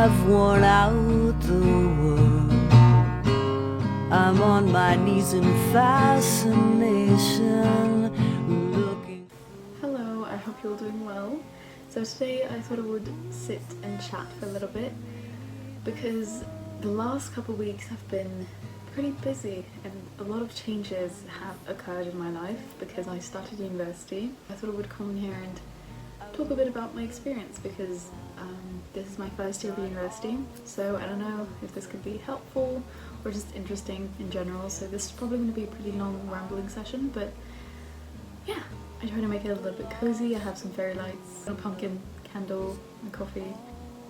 I've worn out the world. I'm on my knees in fascination, looking. Hello, I hope you're all doing well. So today I thought I would sit and chat for a little bit because the last couple of weeks have been pretty busy and a lot of changes have occurred in my life because I started university. I thought I would come in here and talk a bit about my experience because this is my first year of university, so I don't know if this could be helpful or just interesting in general. So this is probably going to be a pretty long rambling session, but yeah, I try to make it a little bit cozy. I have some fairy lights, a pumpkin candle and coffee.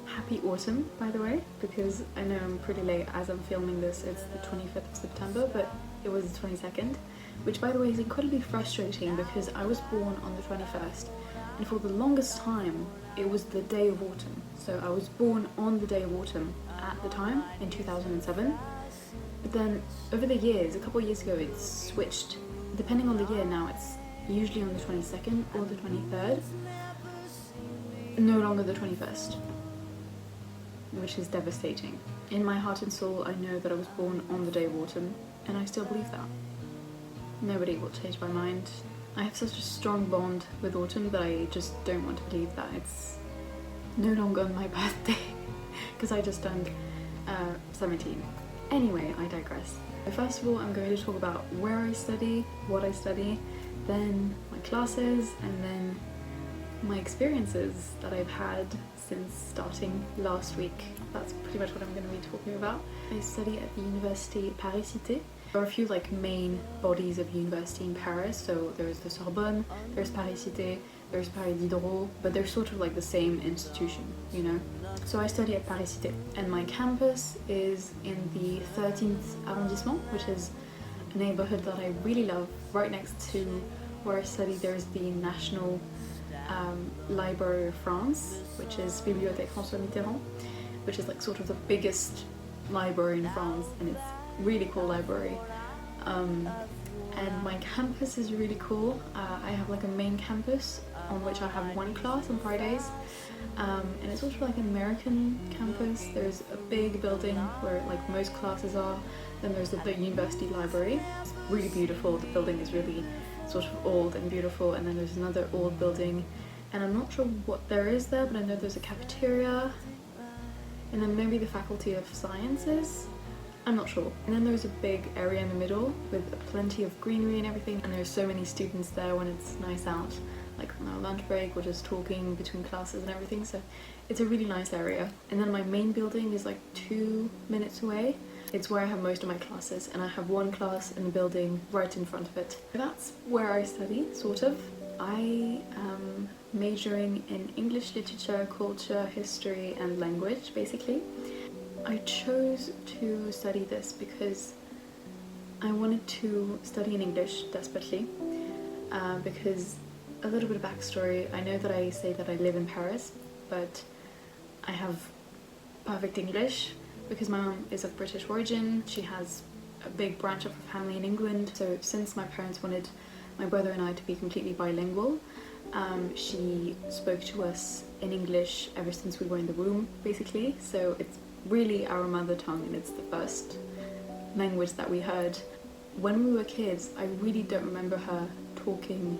Happy autumn, by the way, because I know I'm pretty late as I'm filming this. It's the 25th of September, but it was the 22nd, which by the way is incredibly frustrating because I was born on the 21st, and for the longest time it was the day of autumn. So I was born on the day of autumn at the time in 2007, but then over the years, a couple of years ago, it switched. Depending on the year now, it's usually on the 22nd or the 23rd, no longer the 21st, which is devastating. In my heart and soul, I know that I was born on the day of autumn, and I still believe that. Nobody will change my mind. I have such a strong bond with autumn that I just don't want to believe that it's no longer on my birthday, because I just turned 17. Anyway, I digress. First of all, I'm going to talk about where I study, what I study, then my classes, and then my experiences that I've had since starting last week. That's pretty much what I'm going to be talking about. I study at the Université Paris-Cité. There are a few main bodies of university in Paris, so there's the Sorbonne, there's Paris-Cité, there's Paris Diderot, but they're sort of the same institution, you know? So I study at Paris-Cité, and my campus is in the 13th arrondissement, which is a neighborhood that I really love. Right next to where I study, there's the National Library of France, which is Bibliothèque François Mitterrand, which is sort of the biggest library in France, and it's a really cool library. And my campus is really cool. I have a main campus on which I have one class on Fridays, and it's sort of an American campus. There's a big building where most classes are, then there's the university library. It's really beautiful. The building is really sort of old and beautiful, and then there's another old building, and I'm not sure what there is there, but I know there's a cafeteria, and then maybe the Faculty of Sciences, I'm not sure. And then there's a big area in the middle with plenty of greenery and everything, and there's so many students there when it's nice out, on our lunch break or just talking between classes and everything, so it's a really nice area. And then my main building is 2 minutes away. It's where I have most of my classes, and I have one class in the building right in front of it. That's where I study, sort of. I am majoring in English literature, culture, history and language, basically. I chose to study this because I wanted to study in English desperately, because a little bit of backstory. I know that I say that I live in Paris, but I have perfect English because my mom is of British origin. She has a big branch of her family in England, so since my parents wanted my brother and I to be completely bilingual, she spoke to us in English ever since we were in the womb, basically. So it's really our mother tongue, and it's the first language that we heard. When we were kids, I really don't remember her talking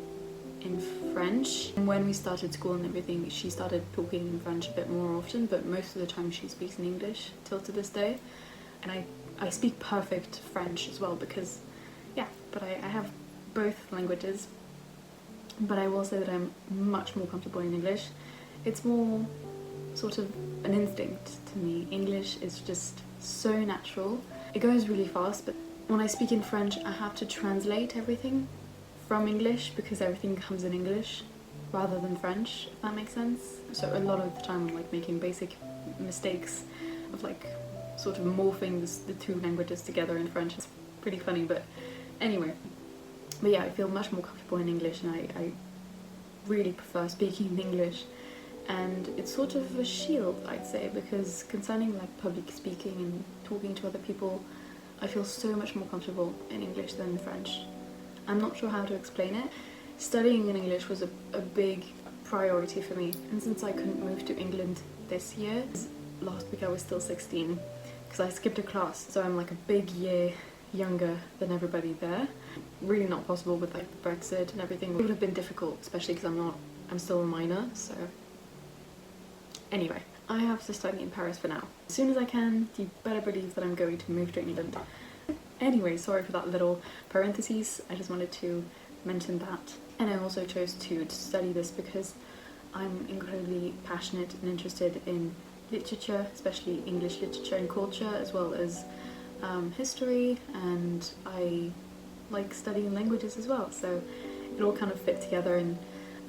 in French. And when we started school and everything, she started talking in French a bit more often, but most of the time she speaks in English till to this day. And I speak perfect French as well because, yeah, but I have both languages. But I will say that I'm much more comfortable in English. It's more sort of an instinct to me. English is just so natural. It goes really fast, but when I speak in French, I have to translate everything from English because everything comes in English rather than French, if that makes sense. So a lot of the time I'm making basic mistakes of sort of morphing the two languages together in French. It's pretty funny, but anyway. But yeah, I feel much more comfortable in English, and I really prefer speaking in English. And it's sort of a shield, I'd say, because concerning public speaking and talking to other people, I feel so much more comfortable in English than in French. I'm not sure how to explain it. Studying in English was a big priority for me, and since I couldn't move to England this year, last week I was still 16 because I skipped a class, so I'm like a big year younger than everybody there. Really not possible with like the Brexit and everything. It would have been difficult, especially because I'm still a minor, so anyway. I have to study in Paris for now. As soon as I can, you better believe that I'm going to move to England. Anyway, sorry for that little parentheses, I just wanted to mention that. And I also chose to study this because I'm incredibly passionate and interested in literature, especially English literature and culture, as well as history, and I like studying languages as well, so it all kind of fit together. And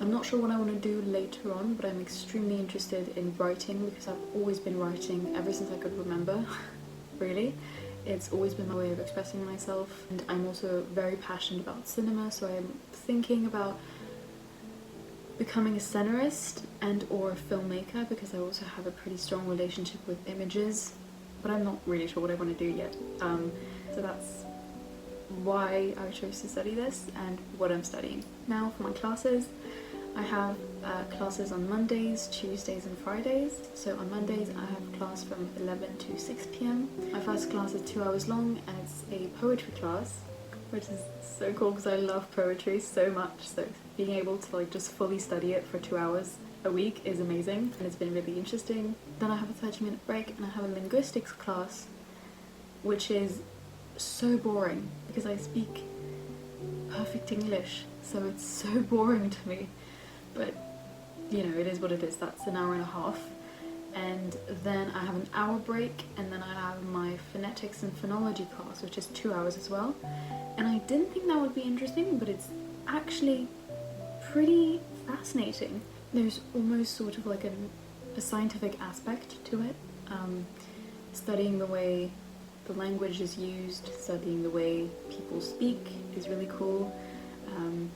I'm not sure what I want to do later on, but I'm extremely interested in writing because I've always been writing ever since I could remember, really. It's always been my way of expressing myself, and I'm also very passionate about cinema, so I'm thinking about becoming a scenarist and or a filmmaker because I also have a pretty strong relationship with images, but I'm not really sure what I want to do yet. So that's why I chose to study this and what I'm studying. Now for my classes, I have classes on Mondays, Tuesdays and Fridays. So on Mondays I have class from 11 to 6 p.m. My first class is 2 hours long and it's a poetry class, which is so cool because I love poetry so much, so being able to like just fully study it for 2 hours a week is amazing, and it's been really interesting. Then I have a 30-minute break and I have a linguistics class, which is so boring because I speak perfect English, so it's so boring to me, but you know, it is what it is. That's an hour and a half, and then I have an hour break, and then I have my phonetics and phonology class, which is 2 hours as well. And I didn't think that would be interesting, but it's actually pretty fascinating. There's almost sort of like a scientific aspect to it, studying the way the language is used, studying the way people speak is really cool,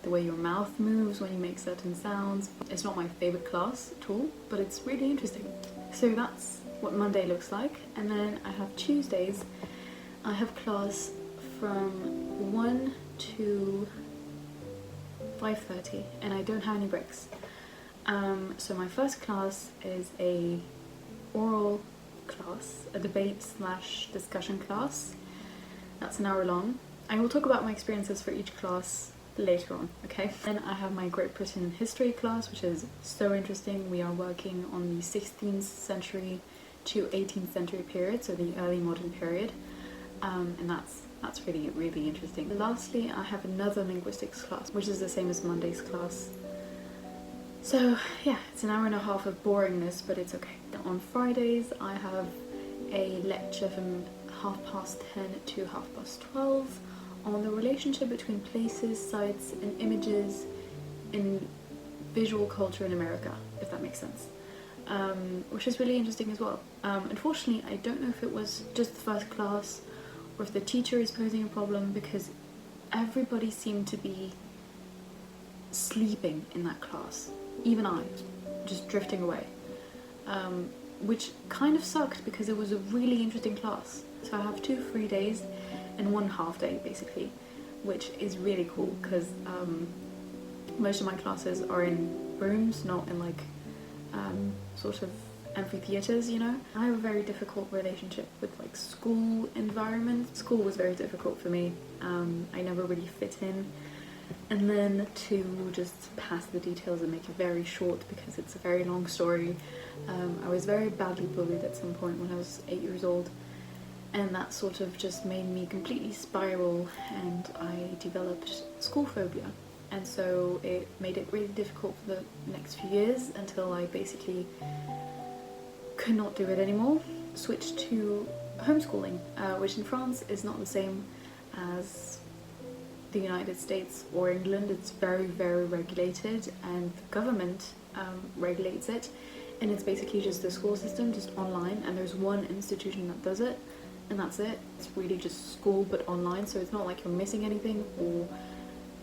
the way your mouth moves when you make certain sounds. It's not my favourite class at all, but it's really interesting. So that's what Monday looks like, and then I have Tuesdays. I have class from 1 to 5:30 and I don't have any breaks. So my first class is a oral class, a debate slash discussion class. That's an hour long. I will talk about my experiences for each class later on, okay? Then I have my Great Britain history class, which is so interesting. We are working on the 16th century to 18th century period, so the early modern period, and that's really, really interesting. Lastly, I have another linguistics class, which is the same as Monday's class. So yeah, it's an hour and a half of boringness, but it's okay. On Fridays, I have a lecture from 10:30 to 12:30 on the relationship between places, sites, and images in visual culture in America, if that makes sense. Which is really interesting as well. Unfortunately, I don't know if it was just the first class or if the teacher is posing a problem, because everybody seemed to be sleeping in that class. Even I, just drifting away. Which kind of sucked because it was a really interesting class. So I have 2 free days and 1 half day basically, which is really cool because most of my classes are in rooms, not in like sort of amphitheaters, you know. I have a very difficult relationship with like school environment. School was very difficult for me. I never really fit in. And then to just pass the details and make it very short because it's a very long story, I was very badly bullied at some point when I was 8 years old, and that sort of just made me completely spiral, and I developed school phobia, and so it made it really difficult for the next few years until I basically could not do it anymore. Switched to homeschooling, which in France is not the same as the United States or England. It's very, very regulated, and the government regulates it, and it's basically just the school system, just online, and there's one institution that does it, and that's it. It's really just school but online, so it's not like you're missing anything, or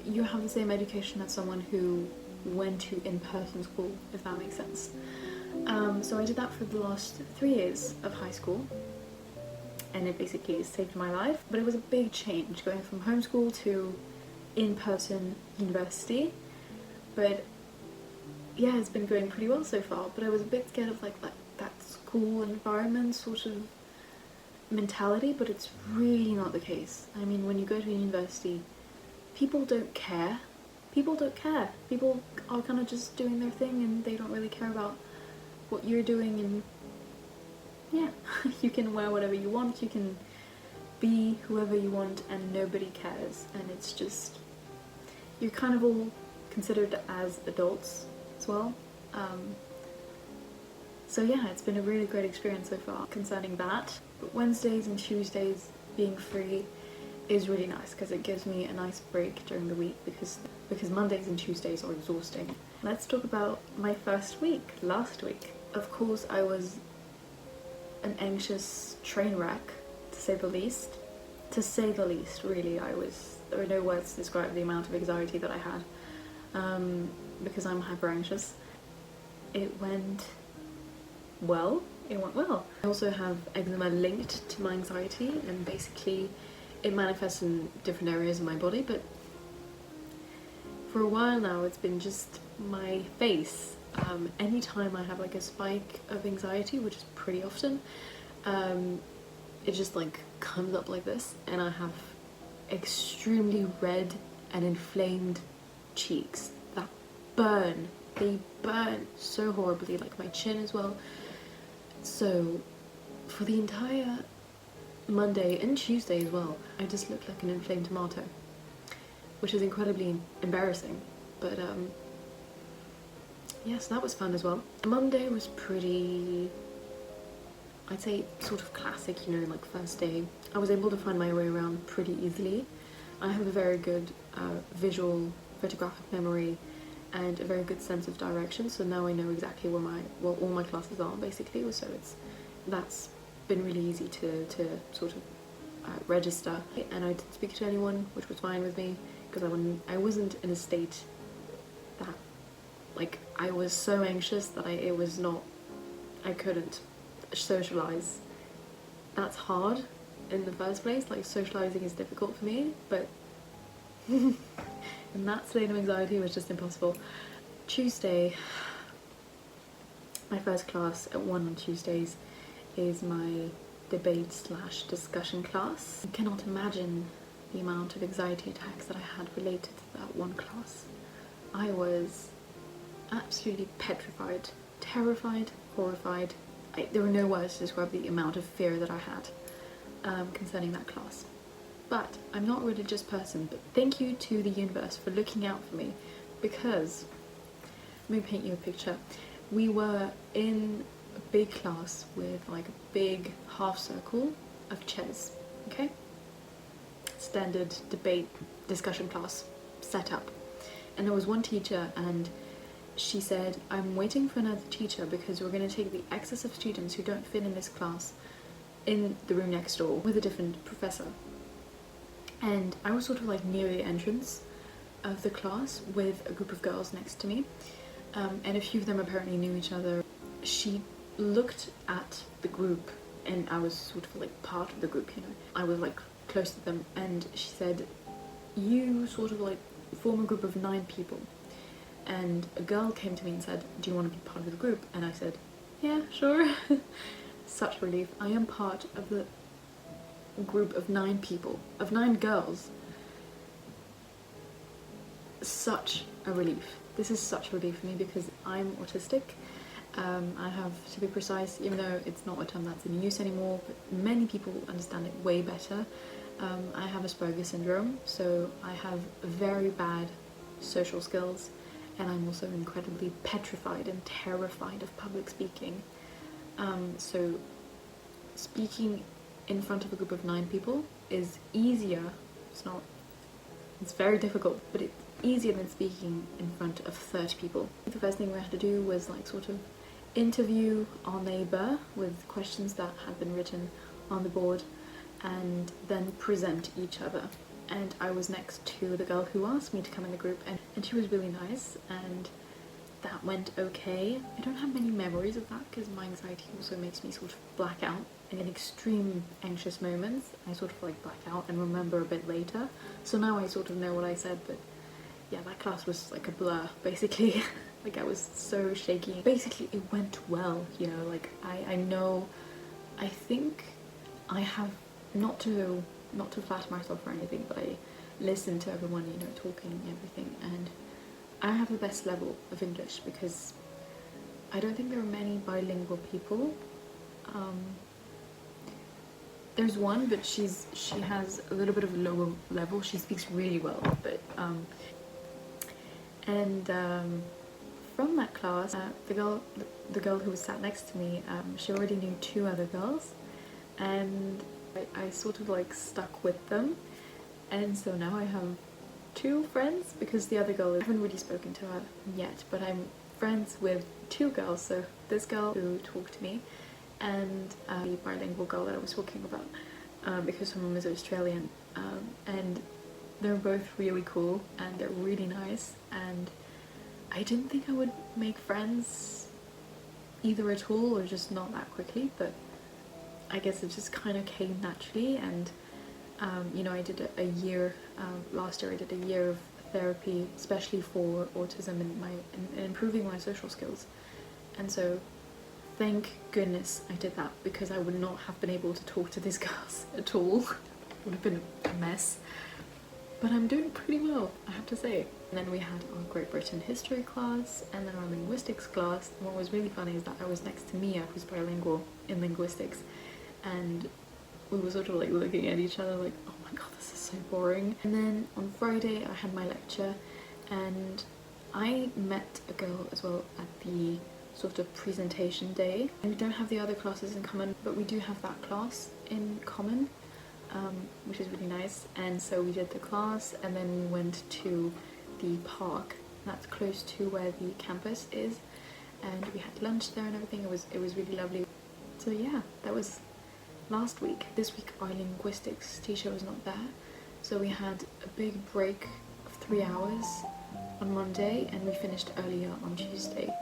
you have the same education as someone who went to in-person school, if that makes sense. So I did that for the last 3 years of high school, and it basically saved my life. But it was a big change going from homeschool to in-person university. But yeah, it's been going pretty well so far, but I was a bit scared of like that school environment sort of mentality, but it's really not the case. I mean, when you go to university, people don't care. People don't care. People are kind of just doing their thing and they don't really care about what you're doing, and yeah, you can wear whatever you want, you can be whoever you want, and nobody cares. And it's just, you're kind of all considered as adults as well. So yeah, it's been a really great experience so far concerning that. But Wednesdays and Tuesdays being free is really nice because it gives me a nice break during the week, because Mondays and Tuesdays are exhausting. Let's talk about my first week, last week. Of course, I was an anxious train wreck, to say the least. To say the least, really. There are no words to describe the amount of anxiety that I had, because I'm hyper anxious. It went well. I also have eczema linked to my anxiety, and basically it manifests in different areas of my body, but for a while now it's been just my face. Anytime I have like a spike of anxiety, which is pretty often, it just like comes up like this, and I have extremely red and inflamed cheeks that burn. They burn so horribly, like my chin as well. So for the entire Monday and Tuesday as well, I just looked like an inflamed tomato, which is incredibly embarrassing, but yes, that was fun as well. Monday was pretty, I'd say, sort of classic, you know, like first day. I was able to find my way around pretty easily. I have a very good visual photographic memory and a very good sense of direction, so now I know exactly where all my classes are, basically. So that's been really easy to sort of register. And I didn't speak to anyone, which was fine with me, because I wasn't in a state that, like, I was so anxious that I couldn't socialize. That's hard in the first place, like socializing is difficult for me, but and that state of anxiety was just impossible. Tuesday, my first class at 1 on Tuesdays is my debate/discussion class. I cannot imagine the amount of anxiety attacks that I had related to that one class. I was absolutely petrified, terrified, horrified. There were no words to describe the amount of fear that I had concerning that class. But I'm not a religious person, but thank you to the universe for looking out for me, because, let me paint you a picture. We were in a big class with like a big half circle of chairs, okay? Standard debate discussion class set up. And there was one teacher, and she said, I'm waiting for another teacher because we're going to take the excess of students who don't fit in this class in the room next door with a different professor. And I was sort of like near the entrance of the class with a group of girls next to me, and a few of them apparently knew each other. She looked at the group, and I was sort of like part of the group, you know. I was like close to them, and she said, you sort of like form a group of 9 people. And a girl came to me and said, do you want to be part of the group? And I said, yeah, sure. Such relief. I am part of the group of 9 people, of 9 girls. Such a relief. This is such a relief for me because I'm autistic. I have, to be precise, even though it's not a term that's in use anymore, but many people understand it way better. I have Asperger's syndrome, so I have very bad social skills, and I'm also incredibly petrified and terrified of public speaking. So speaking in front of a group of 9 people is easier. It's very difficult, but it's easier than speaking in front of 30 people. The first thing we had to do was like sort of interview our neighbour with questions that had been written on the board, and then present each other. And I was next to the girl who asked me to come in the group, and she was really nice, and that went okay. I don't have many memories of that because my anxiety also makes me sort of black out. In extreme anxious moments, I sort of like black out and remember a bit later. So now I sort of know what I said, but yeah, that class was like a blur, basically. Like, I was so shaky. Basically, it went well, you know, like, I think I have, not to flatter myself or anything, but I listen to everyone, you know, talking and everything, and I have the best level of English because I don't think there are many bilingual people. There's one, but she has a little bit of a lower level. She speaks really well, but from that class, the girl who was sat next to me, she already knew two other girls, and I sort of like stuck with them, and so now I have two friends because the other girl, I haven't really spoken to her yet, but I'm friends with two girls. So this girl who talked to me, and the bilingual girl that I was talking about, because her mum is Australian, and they're both really cool and they're really nice, and I didn't think I would make friends either at all or just not that quickly, but I guess it just kind of came naturally. And you know, I did a year, last year I did a year of therapy, especially for autism and improving my social skills, and so thank goodness I did that, because I would not have been able to talk to these girls at all. It would have been a mess. But I'm doing pretty well, I have to say. And then we had our Great Britain history class, and then our linguistics class. And what was really funny is that I was next to Mia, who's bilingual in linguistics, and we were sort of like looking at each other like, oh my god, this is so boring. And then on Friday I had my lecture, and I met a girl as well at the sort of presentation day. And we don't have the other classes in common, but we do have that class in common, which is really nice. And so we did the class, and then we went to the park that's close to where the campus is, and we had lunch there and everything. It was really lovely. So yeah, that was last week. This week our linguistics teacher was not there, so we had a big break of 3 hours on Monday, and we finished earlier on Tuesday.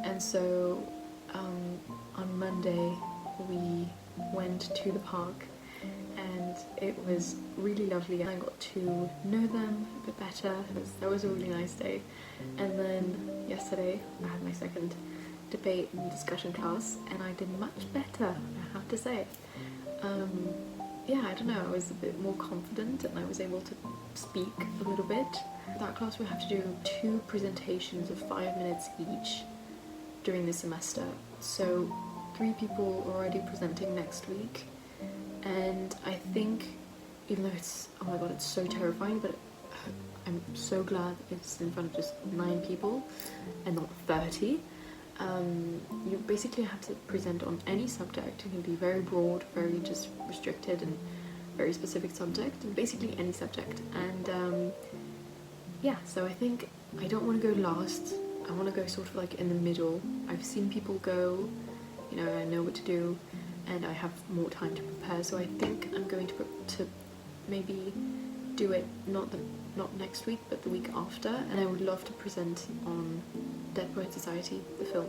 And so on Monday we went to the park, and it was really lovely, and I got to know them a bit better. That was a really nice day. And then yesterday I had my second debate and discussion class, and I did much better, I have to say. Yeah, I don't know, I was a bit more confident and I was able to speak a little bit. That class we have to do 2 presentations of 5 minutes each during the semester. So 3 people are already presenting next week, and I think, even though it's, oh my god, it's so terrifying, but I'm so glad it's in front of just 9 people and not 30. You basically have to present on any subject. It can be very broad, very just restricted, and very specific subject, and basically any subject. And yeah, so I think I don't want to go last. I want to go sort of like in the middle. I've seen people go, you know, I know what to do, and I have more time to prepare, so I think I'm going to maybe do it not next week, but the week after. And I would love to present on Dead Poet Society, the film,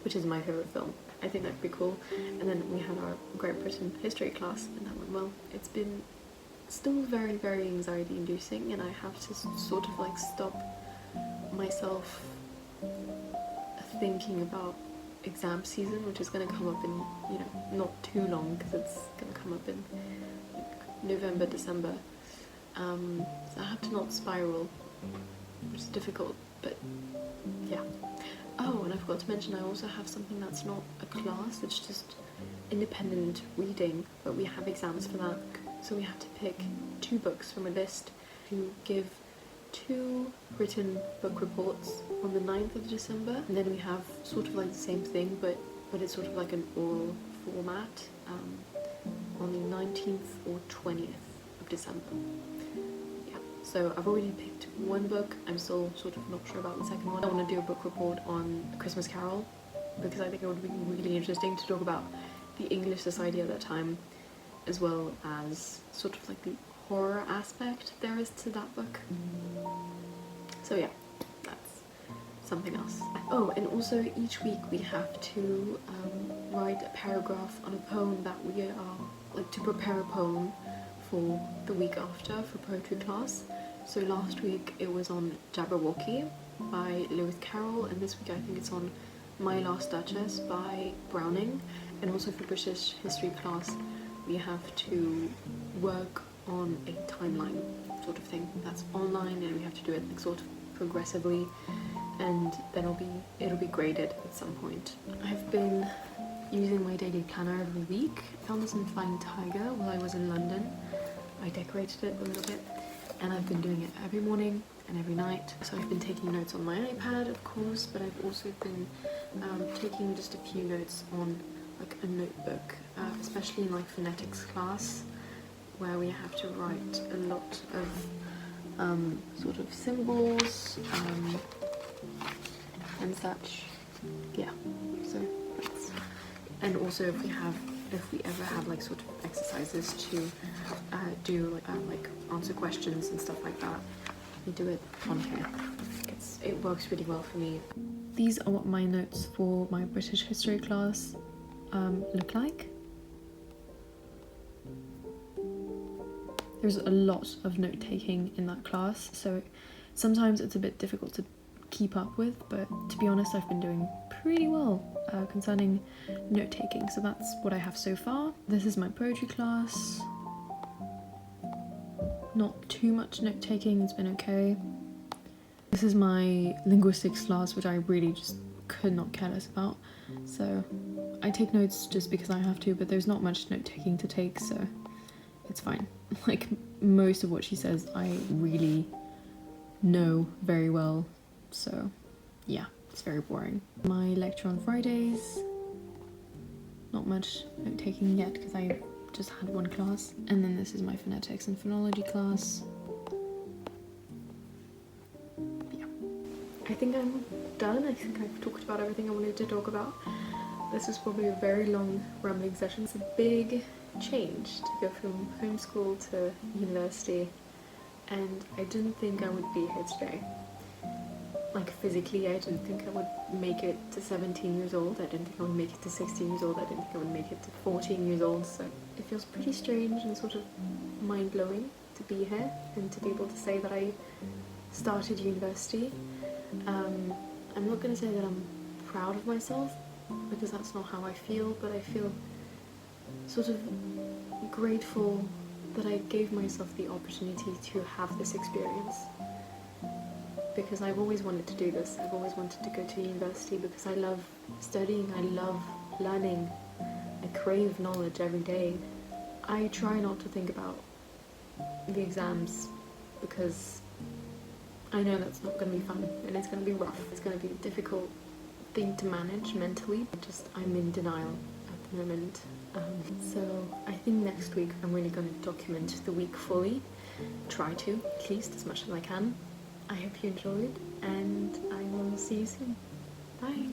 which is my favourite film. I think that'd be cool. And then we had our Great Britain history class, and that went well. It's been still very, very anxiety inducing, and I have to sort of like stop myself thinking about exam season, which is going to come up in, you know, not too long, because it's going to come up in like November, December. So I have to not spiral, which is difficult, but yeah. Oh, and I forgot to mention, I also have something that's not a class, it's just independent reading, but we have exams for that. So we have to pick 2 books from a list to give 2 written book reports on the 9th of December, and then we have sort of like the same thing, but it's sort of like an oral format on the 19th or 20th of December. Yeah, so I've already picked 1 book. I'm still sort of not sure about the second one. I want to do a book report on A Christmas Carol, because I think it would be really interesting to talk about the English society at that time, as well as sort of like the horror aspect there is to that book. So yeah, that's something else. Oh, and also each week we have to write a paragraph on a poem that we are, like, to prepare a poem for the week after for poetry class. So last week it was on Jabberwocky by Lewis Carroll, and this week I think it's on My Last Duchess by Browning. And also for British history class we have to work on a timeline sort of thing that's online, and we have to do it like sort of progressively, and then it'll be graded at some point. I've been using my daily planner every week. I found this in Flying Tiger while I was in London. I decorated it a little bit, and I've been doing it every morning and every night. So I've been taking notes on my iPad, of course, but I've also been taking just a few notes on like a notebook, especially in like phonetics class, where we have to write a lot of sort of symbols and such. Yeah, so that's, and also if we ever have like sort of exercises to do like answer questions and stuff like that, we do it on here. It works really well for me. These are what my notes for my British history class look like. There's a lot of note taking in that class, so sometimes it's a bit difficult to keep up with, but to be honest I've been doing pretty well concerning note taking, so that's what I have so far. This is my poetry class. Not too much note taking, it's been okay. This is my linguistics class, which I really just could not care less about, so I take notes just because I have to, but there's not much note taking to take, so it's fine. Like most of what she says I really know very well, so yeah, it's very boring. My lecture on Fridays, not much note taking yet because I just had one class. And then this is my phonetics and phonology class. Yeah, I think I'm done. I think I've talked about everything I wanted to talk about. This is probably a very long rambling session. It's a big change to go from homeschool to university, and I didn't think I would be here today. Like physically, I didn't think I would make it to 17 years old. I didn't think I would make it to 16 years old. I didn't think I would make it to 14 years old. So it feels pretty strange and sort of mind-blowing to be here and to be able to say that I started university. I'm not going to say that I'm proud of myself, because that's not how I feel, but I feel sort of grateful that I gave myself the opportunity to have this experience, because I've always wanted to do this. I've always wanted to go to university because I love studying, I love learning, I crave knowledge every day. I try not to think about the exams because I know that's not going to be fun and it's going to be rough. It's going to be a difficult thing to manage mentally. I'm in denial at the moment. So I think next week I'm really going to document the week fully. Try to, at least as much as I can. I hope you enjoyed, and I will see you soon. Bye!